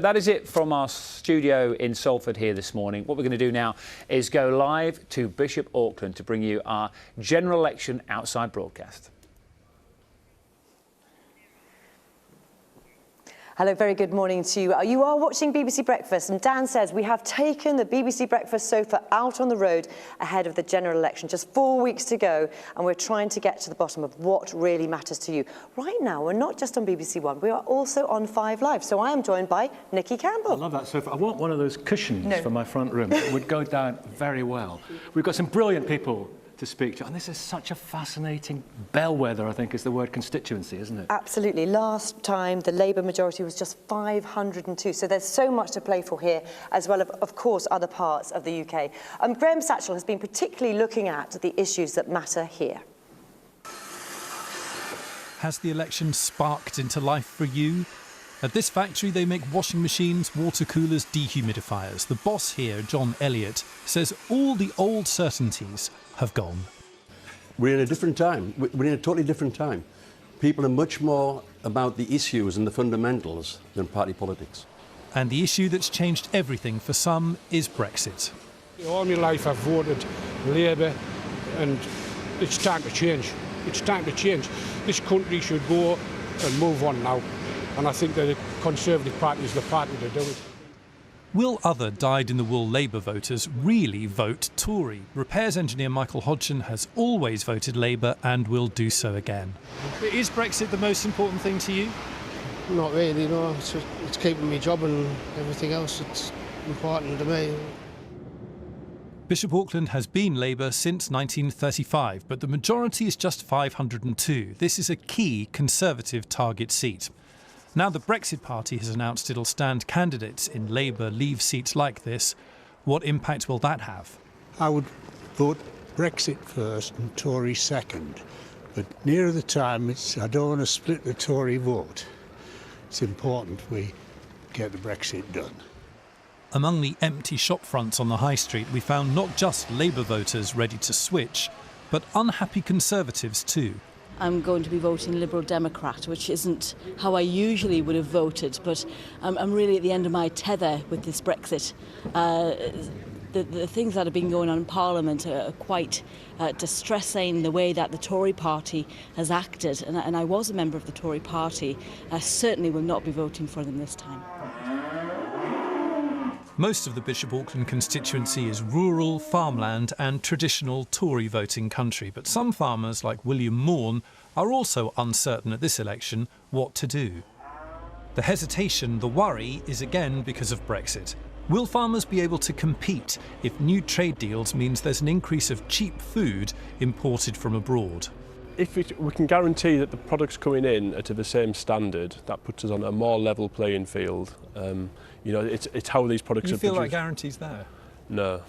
That is it from our studio in Salford here this morning. What we're going to do now is go live to Bishop Auckland to bring you our general election outside broadcast. Hello, very good morning to you. You are watching BBC Breakfast, and Dan says we have taken the BBC Breakfast sofa out on the road ahead of the general election. Just 4 weeks to go, and we're trying to get to the bottom of what really matters to you. Right now, we're not just on BBC One, we are also on 5 Live. So I am joined by Nikki Campbell. I love that sofa. I want one of those cushions for my front room. It would go down very well. We've got some brilliant people to speak to, and this is such a fascinating bellwether, I think is the word, constituency, isn't it? Absolutely. Last time the Labour majority was just 502, so there's so much to play for here, as well as, of course, other parts of the UK. Graham Satchell has been particularly looking at the issues that matter here. Has the election sparked into life for you? At this factory, they make washing machines, water coolers, dehumidifiers. The boss here, John Elliott, says all the old certainties have gone. We're in a different time. We're in a totally different time. People are much more about the issues and the fundamentals than party politics. And the issue that's changed everything for some is Brexit. All my life I've voted Labour, and it's time to change. It's time to change. This country should go and move on now. And I think that the Conservative Party is the party to do it. Will other dyed-in-the-wool Labour voters really vote Tory? Repairs engineer Michael Hodgson has always voted Labour and will do so again. Is Brexit the most important thing to you? Not really, no. It's keeping me job and everything else. It's important to me. Bishop Auckland has been Labour since 1935, but the majority is just 502. This is a key Conservative target seat. Now the Brexit Party has announced it'll stand candidates in Labour Leave seats like this. What impact will that have? I would vote Brexit first and Tory second. But nearer the time, I don't want to split the Tory vote. It's important we get the Brexit done. Among the empty shop fronts on the high street, we found not just Labour voters ready to switch, but unhappy Conservatives too. I'm going to be voting Liberal Democrat, which isn't how I usually would have voted, but I'm really at the end of my tether with this Brexit. The things that have been going on in Parliament are quite distressing, the way that the Tory party has acted, and I was a member of the Tory party. I certainly will not be voting for them this time. Most of the Bishop Auckland constituency is rural, farmland and traditional Tory voting country, but some farmers like William Morn are also uncertain at this election what to do. The hesitation, the worry, is again because of Brexit. Will farmers be able to compete if new trade deals means there's an increase of cheap food imported from abroad? If we can guarantee that the products coming in are to the same standard, that puts us on a more level playing field. You know, it's how these products are produced. You feel like guarantees there? No.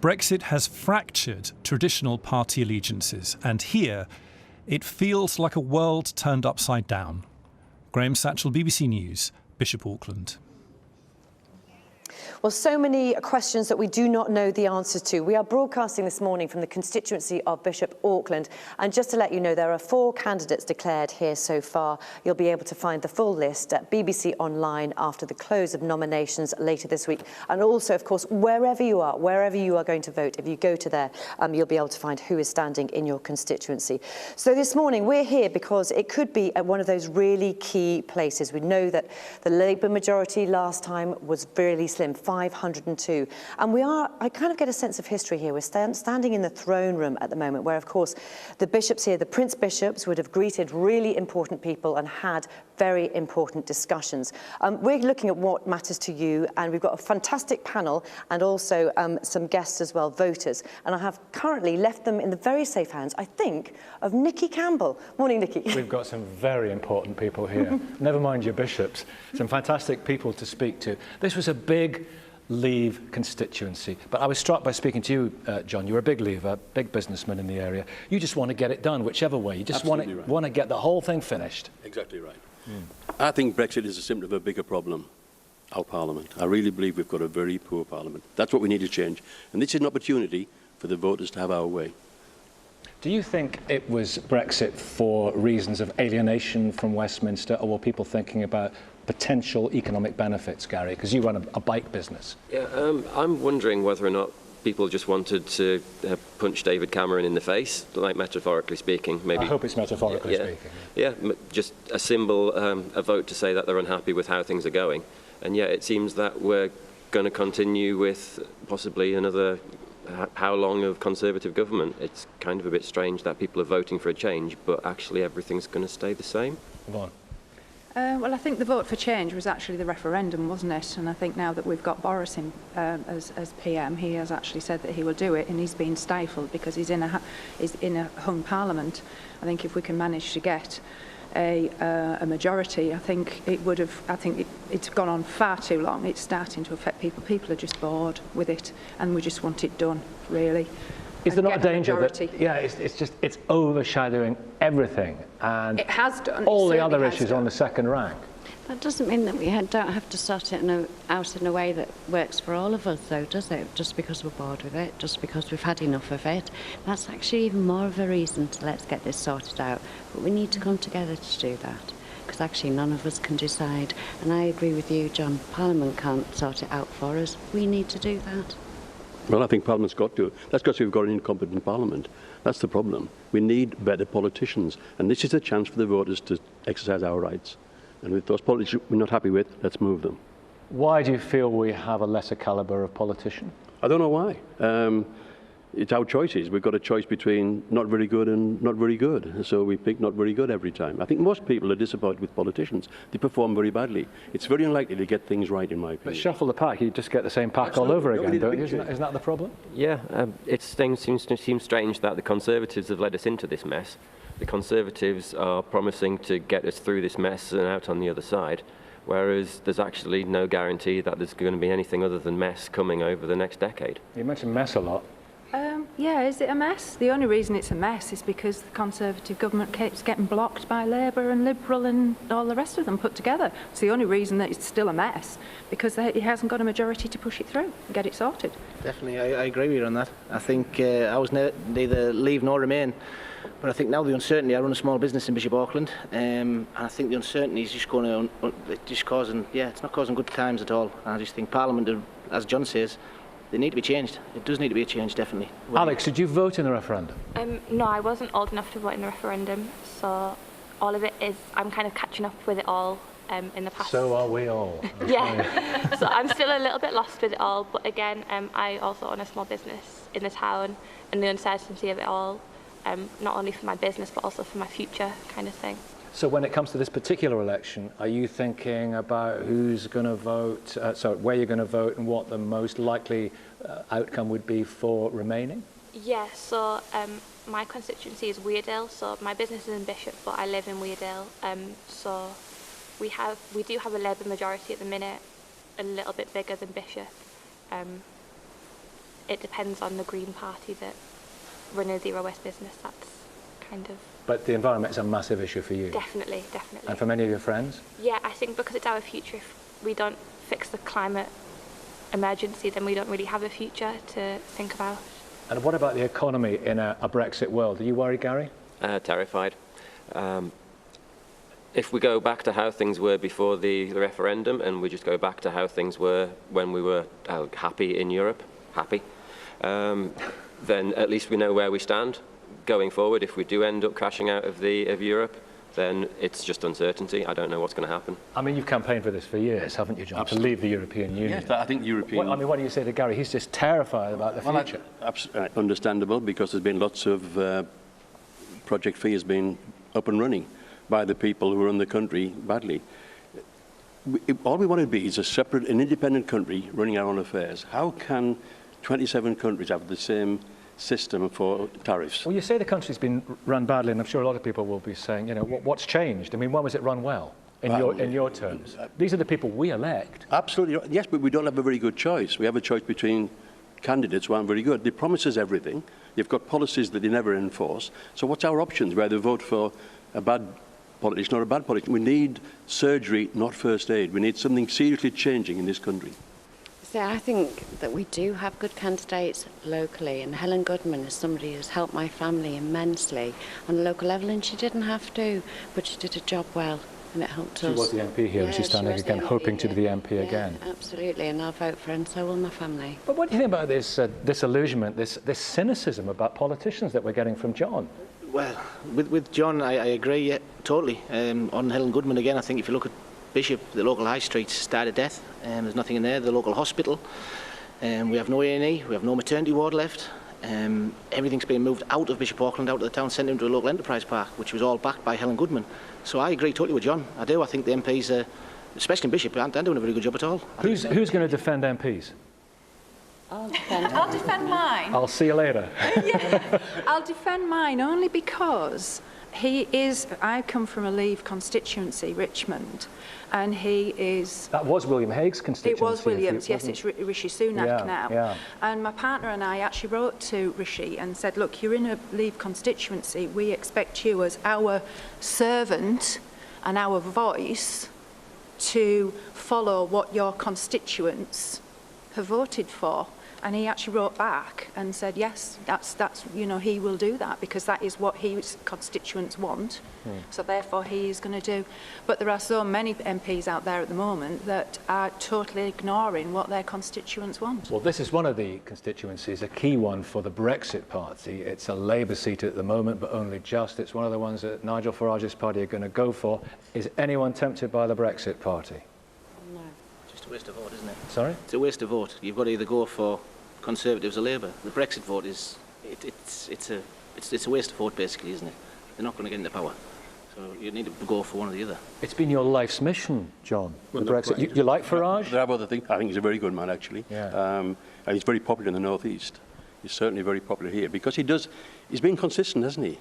Brexit has fractured traditional party allegiances, and here it feels like a world turned upside down. Graham Satchell, BBC News, Bishop Auckland. Well, so many questions that we do not know the answers to. We are broadcasting this morning from the constituency of Bishop Auckland. And just to let you know, there are 4 candidates declared here so far. You'll be able to find the full list at BBC Online after the close of nominations later this week. And also, of course, wherever you are going to vote, if you go to there, you'll be able to find who is standing in your constituency. So this morning, we're here because it could be at one of those really key places. We know that the Labour majority last time was really slim, 502. And I kind of get a sense of history here. We're standing in the throne room at the moment, where, of course, the bishops here, the Prince Bishops, would have greeted really important people and had very important discussions. We're looking at what matters to you, and we've got a fantastic panel and also some guests as well, voters. And I have currently left them in the very safe hands, I think, of Nikki Campbell. Morning, Nikki. We've got some very important people here. Never mind your bishops. Some fantastic people to speak to. This was a big Leave constituency. But I was struck by speaking to you, John. You're a big Leaver, big businessman in the area. You just want to get it done, whichever way. You just want to get the whole thing finished. Exactly right. I think Brexit is a symptom of a bigger problem, our Parliament. I really believe we've got a very poor Parliament. That's what we need to change. And this is an opportunity for the voters to have our way. Do you think it was Brexit for reasons of alienation from Westminster, or were people thinking about potential economic benefits, Gary? Because you run a bike business. Yeah, I'm wondering whether or not people just wanted to punch David Cameron in the face, like metaphorically speaking. Maybe. I hope it's metaphorically speaking. Yeah, just a symbol, a vote to say that they're unhappy with how things are going. And yet it seems that we're going to continue with possibly another how long of Conservative government. It's kind of a bit strange that people are voting for a change, but actually everything's going to stay the same. Yvonne. Well, I think the vote for change was actually the referendum, wasn't it? And I think now that we've got Boris in, as PM, he has actually said that he will do it, and he's been stifled because he's in a hung parliament. I think if we can manage to get a majority, I think it would have. I think it's gone on far too long. It's starting to affect people. People are just bored with it, and we just want it done, really. Is there not a danger that, it's overshadowing everything, and it has done. All the other issues on the second rank? That doesn't mean that we don't have to sort it out in a way that works for all of us, though, does it? Just because we're bored with it, just because we've had enough of it. That's actually even more of a reason to let's get this sorted out. But we need to come together to do that, because actually none of us can decide. And I agree with you, John, Parliament can't sort it out for us. We need to do that. Well, I think Parliament's got to. That's because we've got an incompetent Parliament. That's the problem. We need better politicians. And this is a chance for the voters to exercise our rights. And with those politicians we're not happy with, let's move them. Why do you feel we have a lesser calibre of politician? I don't know why. It's our choices. We've got a choice between not very good and not very good. So we pick not very good every time. I think most people are disappointed with politicians. They perform very badly. It's very unlikely to get things right, in my opinion. But shuffle the pack, you just get the same pack all over again, don't you? Isn't that the problem? Yeah, it seems strange that the Conservatives have led us into this mess. The Conservatives are promising to get us through this mess and out on the other side, whereas there's actually no guarantee that there's going to be anything other than mess coming over the next decade. You mentioned mess a lot. Yeah, is it a mess? The only reason it's a mess is because the Conservative government keeps getting blocked by Labour and Liberal and all the rest of them put together. It's the only reason that it's still a mess, because it hasn't got a majority to push it through and get it sorted. Definitely, I agree with you on that. I think I was neither leave nor remain. But I think now the uncertainty, I run a small business in Bishop Auckland, and I think the uncertainty is just going to, it's not causing good times at all. And I just think Parliament, as John says, they need to be changed. It does need to be a change, definitely. Alex, did you vote in the referendum? No, I wasn't old enough to vote in the referendum, so all of it is, I'm kind of catching up with it all in the past. So are we all. Yeah, so I'm still a little bit lost with it all, but again, I also own a small business in the town, and the uncertainty of it all, not only for my business but also for my future kind of thing. So when it comes to this particular election, are you thinking about who's going to vote, where you're going to vote and what the most likely outcome would be for remaining? Yeah, so my constituency is Weardale, so my business is in Bishop, but I live in Weardale. So we do have a Labour majority at the minute, a little bit bigger than Bishop. It depends on the Green Party that run a Zero Waste business. That's kind of... But the environment is a massive issue for you. Definitely, definitely. And for many of your friends? Yeah, I think because it's our future, if we don't fix the climate emergency, then we don't really have a future to think about. And what about the economy in a Brexit world? Are you worried, Gary? Terrified. If we go back to how things were before the referendum, and we just go back to how things were when we were happy in Europe, then at least we know where we stand. Going forward, if we do end up crashing out of Europe, then it's just uncertainty. I don't know what's going to happen. I mean, you've campaigned for this for years, haven't you, John? Absolutely. To leave the European Union. Yes, I think European... What do you say to Gary? He's just terrified about the future. Understandable, because there's been lots of Project Fee has been up and running by the people who run the country badly. All we want to be is a separate, an independent country running our own affairs. How can 27 countries have the same system for tariffs? Well, you say the country's been run badly, and I'm sure a lot of people will be saying, what's changed? I mean, when was it run well, in your terms? These are the people we elect. Absolutely, yes, but we don't have a very good choice. We have a choice between candidates who aren't very good. They promise us everything. They've got policies that they never enforce. So what's our options? We either vote for a bad politician or a bad politician. We need surgery, not first aid. We need something seriously changing in this country. So I think that we do have good candidates locally, and Helen Goodman is somebody who's helped my family immensely on a local level, and she didn't have to, but she did a job well. and it helped She us. was the MP here, and she's standing again, hoping to be the MP again. Absolutely, and I'll vote for her, and so will my family. But what do you think about this disillusionment, this cynicism about politicians that we're getting from John? Well, with John, I agree, yeah, totally. On Helen Goodman again, I think if you look at Bishop, the local high streets died of death. There's nothing in there. The local hospital, we have no A&E, we have no maternity ward left. Everything's been moved out of Bishop Auckland, out of the town centre into a local enterprise park, which was all backed by Helen Goodman. So I agree totally with John. I do. I think the MPs, especially in Bishop, aren't doing a very good job at all. Who's going to defend MPs? I'll defend I'll defend mine. I'll see you later. Yeah, I'll defend mine only because he is, I come from a Leave constituency, Richmond, and he is... That was William Hague's constituency. It was Williams, yes, it's Rishi Sunak now. Yeah. And my partner and I actually wrote to Rishi and said, look, you're in a Leave constituency, we expect you as our servant and our voice to follow what your constituents have voted for. And he actually wrote back and said, yes, that's you know, he will do that because that is what his constituents want. So therefore he is going to do. But there are so many MPs out there at the moment that are totally ignoring what their constituents want. Well, this is one of the constituencies, a key one for the Brexit party. It's a Labour seat at the moment, but only just. It's one of the ones that Nigel Farage's party are going to go for. Is anyone tempted by the Brexit party? No. Just a waste of vote, isn't it? Sorry? It's a waste of vote. You've got to either go for Conservatives or Labour. The Brexit vote is it's a waste of vote basically, isn't it? They're not going to get into power, so you need to go for one or the other. It's been your life's mission, John. Well, the Brexit. You like Farage? There are other things. I think he's a very good man actually. Yeah. And he's very popular in the northeast. He's certainly very popular here because he's been consistent, hasn't he?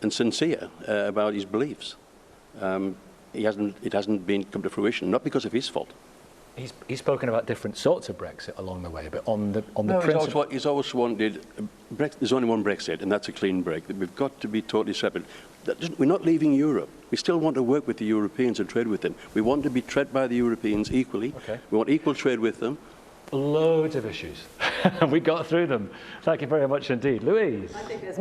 And sincere about his beliefs. It hasn't been come to fruition, not because of his fault. He's spoken about different sorts of Brexit along the way, but on the principle... He's always wanted... There's only one Brexit, and that's a clean break. We've got to be totally separate. We're not leaving Europe. We still want to work with the Europeans and trade with them. We want to be treated by the Europeans equally. Okay. We want equal trade with them. Loads of issues. We got through them. Thank you very much indeed. Louise?